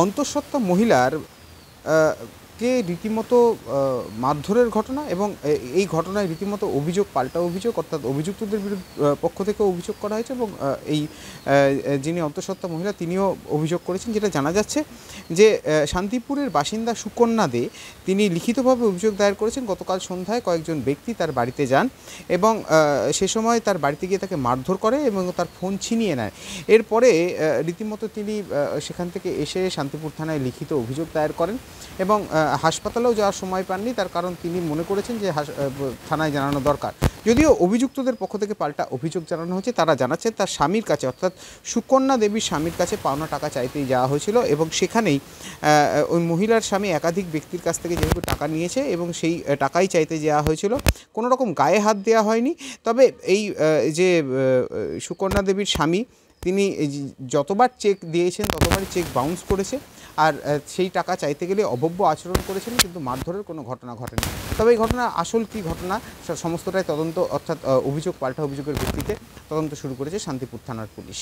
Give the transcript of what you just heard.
অন্তঃসত্ত্বা মহিলার কে রীতিমতো মারধরের ঘটনা এবং এই ঘটনায় রীতিমতো অভিযোগ পাল্টা অভিযোগ, অর্থাৎ অভিযুক্তদের পক্ষ থেকে অভিযোগ করা হয়েছে এবং এই যিনি অন্তঃসত্ত্বা মহিলা তিনিও অভিযোগ করেছেন। যেটা জানা যাচ্ছে যে শান্তিপুরের বাসিন্দা সুকন্যা দে তিনি লিখিতভাবে অভিযোগ দায়ের করেছেন। গতকাল সন্ধ্যায় কয়েকজন ব্যক্তি তার বাড়িতে যান এবং সে সময় তার বাড়িতে গিয়ে তাকে মারধর করে এবং তার ফোন ছিনিয়ে নেয়। এরপরে রীতিমতো তিনি সেখান থেকে এসে শান্তিপুর থানায় লিখিত অভিযোগ দায়ের করেন এবং হাসপাতালেও যাওয়ার সময় পাননি, তার কারণ তিনি মনে করেছেন যে থানায় জানানো দরকার। যদিও অভিযুক্তদের পক্ষ থেকে পাল্টা অভিযোগ জানানো হয়েছে। তারা জানাচ্ছেন তার স্বামীর কাছে, অর্থাৎ সুকন্যা দেবীর স্বামীর কাছে পাওনা টাকা চাইতেই যাওয়া হয়েছিল এবং সেখানেই ওই মহিলার স্বামী একাধিক ব্যক্তির কাছ থেকে যেহেতু টাকা নিয়েছে এবং সেই টাকাই চাইতে যাওয়া হয়েছিল, কোনো রকম গায়ে হাত দেওয়া হয়নি। তবে এই যে সুকন্যা দেবীর স্বামী তিনি যতবার চেক দিয়েছেন ততবারই চেক বাউন্স করেছে, আর সেই টাকা চাইতে গেলে অভব্য আচরণ করেছিলেন, কিন্তু মারধরের কোনো ঘটনা ঘটেনি। তবে এই ঘটনা আসল কী ঘটনা সমস্তটাই তদন্ত, অর্থাৎ অভিযোগ পাল্টা অভিযোগের ভিত্তিতে তদন্ত শুরু করেছে শান্তিপুর থানার পুলিশ।